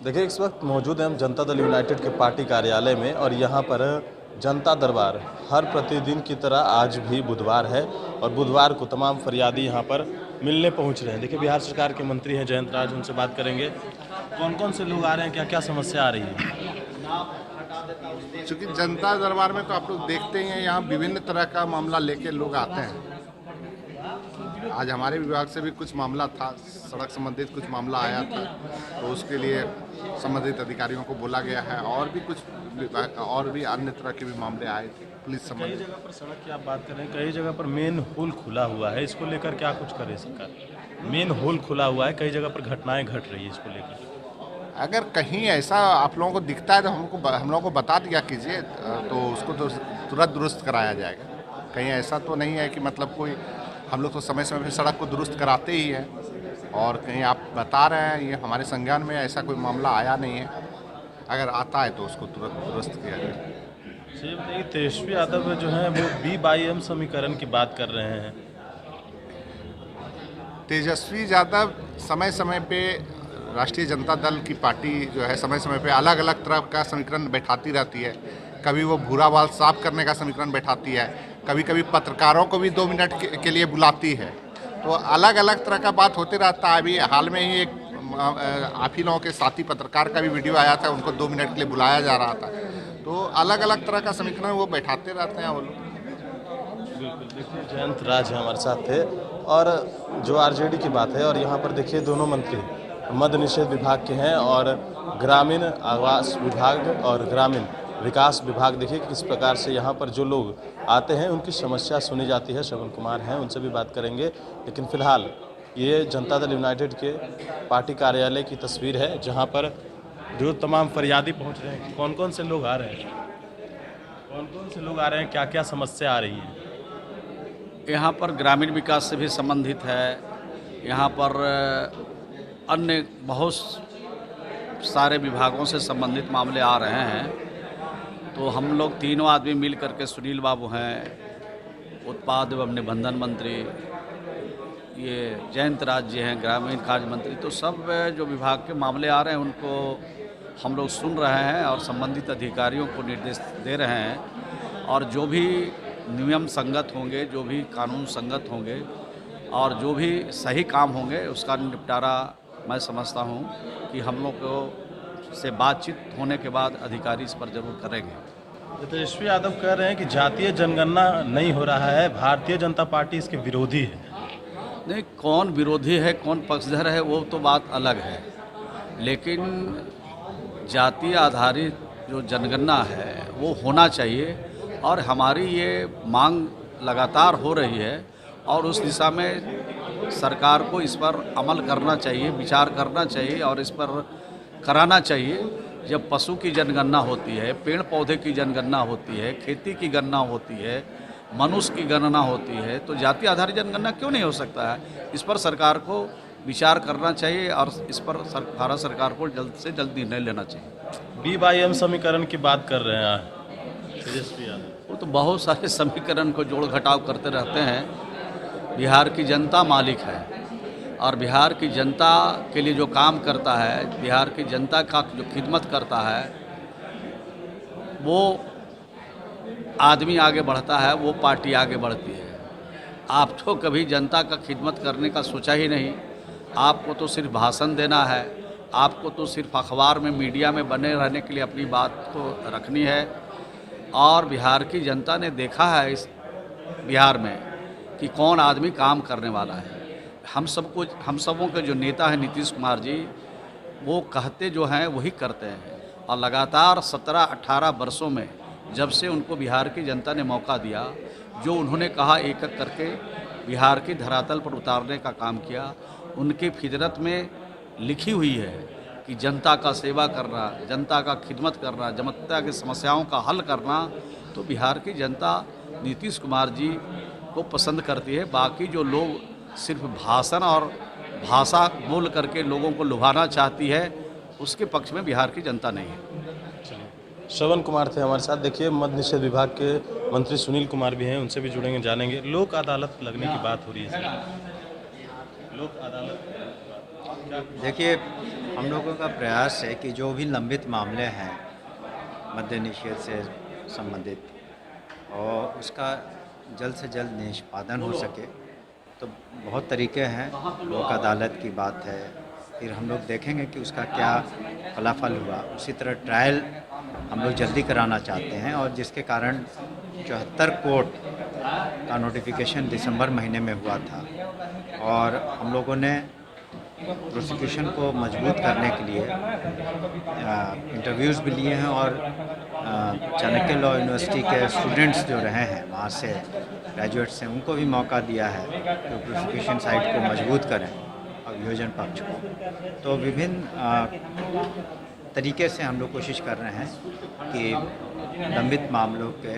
देखिए, इस वक्त मौजूद हैं हम जनता दल यूनाइटेड के पार्टी कार्यालय में और यहाँ पर जनता दरबार हर प्रतिदिन की तरह आज भी बुधवार है और बुधवार को तमाम फरियादी यहाँ पर मिलने पहुँच रहे हैं। देखिए, बिहार सरकार के मंत्री हैं जयंत राज, उनसे बात करेंगे। कौन-कौन से लोग आ रहे हैं, क्या-क्या समस्या आ रही है? चूँकि जनता दरबार में तो आप लोग देखते ही हैं, यहाँ विभिन्न तरह का मामला लेके लोग आते हैं। आज हमारे विभाग से भी कुछ मामला था, सड़क संबंधित कुछ मामला आया था, तो उसके लिए संबंधित अधिकारियों को बोला गया है। और भी कुछ और भी अन्य तरह के भी मामले आए थे पुलिस कई संबंधित। जगह पर सड़क की आप बात करें, कई जगह पर मेन होल खुला हुआ है, इसको लेकर क्या कुछ करे सरकार? मेन होल खुला हुआ है, कई जगह पर घटनाएँ घट रही है इसको लेकर। अगर कहीं ऐसा आप लोगों को दिखता है तो हम लोगों को बता दिया कीजिए, तो उसको तो तुरंत दुरुस्त कराया जाएगा। कहीं ऐसा तो नहीं है कि मतलब कोई, हम लोग तो समय समय पर सड़क को दुरुस्त कराते ही हैं, और कहीं आप बता रहे हैं ये हमारे संज्ञान में ऐसा कोई मामला आया नहीं है। अगर आता है तो उसको तुरंत दुरुस्त किया जाए। ये बताइए, तेजस्वी यादव जो हैं वो B/M समीकरण की बात कर रहे हैं। तेजस्वी यादव समय समय पे राष्ट्रीय जनता दल की पार्टी जो है समय समय पे अलग अलग तरह का समीकरण बैठाती रहती है। कभी वो भूरा बाल साफ करने का समीकरण बैठाती है, कभी कभी पत्रकारों को भी 2 मिनट के लिए बुलाती है। तो अलग अलग तरह का बात होते रहता है। अभी हाल में ही एक आप ही लोगों के साथी पत्रकार का भी वीडियो आया था, उनको 2 मिनट के लिए बुलाया जा रहा था। तो अलग अलग तरह का समीकरण वो बैठाते रहते हैं वो लोग। बिल्कुल, देखिए जयंत राज हमारे साथ थे और जो आरजेडी की बात है, और यहाँ पर देखिए दोनों मंत्री मद्य निषेध विभाग के हैं और ग्रामीण आवास विभाग और ग्रामीण विकास विभाग। देखिए किस प्रकार से यहाँ पर जो लोग आते हैं उनकी समस्या सुनी जाती है। श्रवण कुमार हैं, उनसे भी बात करेंगे। लेकिन फिलहाल ये जनता दल यूनाइटेड के पार्टी कार्यालय की तस्वीर है जहाँ पर जो तमाम फरियादी पहुँच रहे हैं। कौन कौन से लोग आ रहे हैं, कौन कौन से लोग आ रहे हैं, क्या क्या समस्या आ रही है? यहाँ पर ग्रामीण विकास से भी संबंधित है। यहाँ पर अन्य बहुत सारे विभागों से संबंधित मामले आ रहे हैं। तो हम लोग तीनों आदमी मिल करके, सुनील बाबू हैं उत्पाद एवं निबंधन मंत्री, ये जयंत राज जी हैं ग्रामीण कार्य मंत्री, तो सब जो विभाग के मामले आ रहे हैं उनको हम लोग सुन रहे हैं और संबंधित अधिकारियों को निर्देश दे रहे हैं। और जो भी नियम संगत होंगे, जो भी कानून संगत होंगे और जो भी सही काम होंगे उसका निपटारा मैं समझता हूँ कि हम लोग को से बातचीत होने के बाद अधिकारी इस पर जरूर करेंगे। तेजस्वी यादव कह रहे हैं कि जातीय जनगणना नहीं हो रहा है, भारतीय जनता पार्टी इसके विरोधी है। नहीं, कौन विरोधी है कौन पक्षधर है वो तो बात अलग है, लेकिन जातीय आधारित जो जनगणना है वो होना चाहिए और हमारी ये मांग लगातार हो रही है और उस दिशा में सरकार को इस पर अमल करना चाहिए, विचार करना चाहिए और इस पर कराना चाहिए। जब पशु की जनगणना होती है, पेड़ पौधे की जनगणना होती है, खेती की गणना होती है, मनुष्य की गणना होती है, तो जाति आधारित जनगणना क्यों नहीं हो सकता है? इस पर सरकार को विचार करना चाहिए और इस पर भारत सरकार को जल्द से जल्द निर्णय लेना चाहिए। B/M समीकरण की बात कर रहे हैं तेजस्वी यादव। वो तो बहुत सारे समीकरण को जोड़ घटाव करते रहते हैं। बिहार की जनता मालिक है और बिहार की जनता के लिए जो काम करता है, बिहार की जनता का जो खिदमत करता है, वो आदमी आगे बढ़ता है, वो पार्टी आगे बढ़ती है। आप तो कभी जनता का खिदमत करने का सोचा ही नहीं। आपको तो सिर्फ भाषण देना है, आपको तो सिर्फ अखबार में मीडिया में बने रहने के लिए अपनी बात को रखनी है। और बिहार की जनता ने देखा है इस बिहार में कि कौन आदमी काम करने वाला है। हम सबों के जो नेता हैं नीतीश कुमार जी, वो कहते जो हैं वही करते हैं और लगातार 17-18 वर्षों में जब से उनको बिहार की जनता ने मौका दिया, जो उन्होंने कहा एक एक करके बिहार की धरातल पर उतारने का काम किया। उनकी फितरत में लिखी हुई है कि जनता का सेवा करना, जनता का खिदमत करना, जनता की समस्याओं का हल करना। तो बिहार की जनता नीतीश कुमार जी को पसंद करती है। बाकी जो लोग सिर्फ भाषण और भाषा बोल करके लोगों को लुभाना चाहती है, उसके पक्ष में बिहार की जनता नहीं है। श्रवण कुमार थे हमारे साथ। देखिए मद्य निषेध विभाग के मंत्री सुनील कुमार भी हैं, उनसे भी जुड़ेंगे, जानेंगे। लोक अदालत लगने की बात हो रही है सर। लोक अदालत क्या देखिए, हम लोगों का प्रयास है कि जो भी लंबित मामले हैं मद्य निषेध से संबंधित और उसका जल्द से जल्द निष्पादन हो सके। तो बहुत तरीके हैं, लोक अदालत की बात है, फिर हम लोग देखेंगे कि उसका क्या फलाफल हुआ। उसी तरह ट्रायल हम लोग जल्दी कराना चाहते हैं और जिसके कारण 74 कोर्ट का नोटिफिकेशन दिसंबर महीने में हुआ था और हम लोगों ने प्रोसिक्यूशन को मजबूत करने के लिए इंटरव्यूज़ भी लिए हैं और चाणक्य लॉ यूनिवर्सिटी के स्टूडेंट्स जो रहे हैं वहाँ से ग्रेजुएट्स हैं उनको भी मौका दिया है कि प्रोसिक्यूशन साइड को मजबूत करें अभियोजन पक्ष को। तो विभिन्न तरीके से हम लोग कोशिश कर रहे हैं कि लंबित मामलों के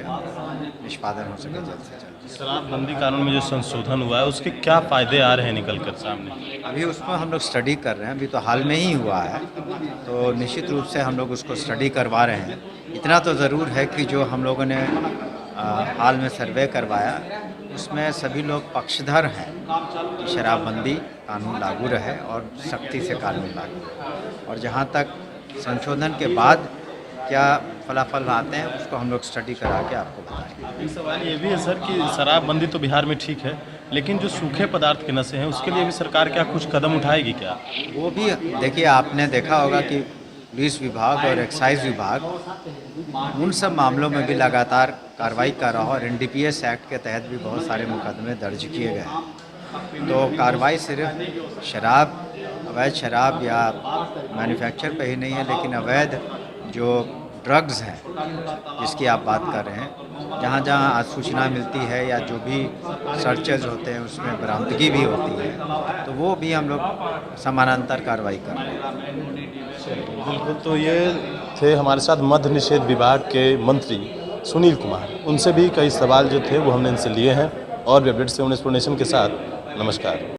निष्पादन हो सके जल्द से जल्द। शराबबंदी कानून में जो संशोधन हुआ है उसके क्या फ़ायदे आ रहे हैं निकल कर सामने? अभी उसको हम लोग स्टडी कर रहे हैं, अभी तो हाल में ही हुआ है, तो निश्चित रूप से हम लोग उसको स्टडी करवा रहे हैं। इतना तो ज़रूर है कि जो हम लोगों ने हाल में सर्वे करवाया उसमें सभी लोग पक्षधर हैं कि शराबबंदी कानून लागू रहे और सख्ती से कानून लागू रहे। और जहाँ तक संशोधन के बाद क्या फलाफल आते हैं उसको हम लोग स्टडी करा के आपको बताएंगे। एक सवाल ये भी है सर कि शराबबंदी तो बिहार में ठीक है, लेकिन जो सूखे पदार्थ के नशे हैं उसके लिए भी सरकार क्या कुछ कदम उठाएगी क्या? वो भी देखिए, आपने देखा होगा कि पुलिस विभाग और एक्साइज विभाग उन सब मामलों में भी लगातार कार्रवाई कर रहा और NDPS एक्ट के तहत भी बहुत सारे मुकदमे दर्ज किए गए हैं। तो कार्रवाई सिर्फ शराब, अवैध शराब या मैन्युफैक्चर पे ही नहीं है, लेकिन अवैध जो ड्रग्स हैं जिसकी आप बात कर रहे हैं, जहाँ जहाँ सूचना मिलती है या जो भी सर्चेज होते हैं उसमें बरामदगी भी होती है, तो वो भी हम लोग समानांतर कार्रवाई कर रहे हैं। बिल्कुल। तो ये थे हमारे साथ मद्य निषेध विभाग के मंत्री सुनील कुमार। उनसे भी कई सवाल जो थे वो हमने इनसे लिए हैं और भी अपडेट्स से एक्सप्लेनेशन के साथ। नमस्कार।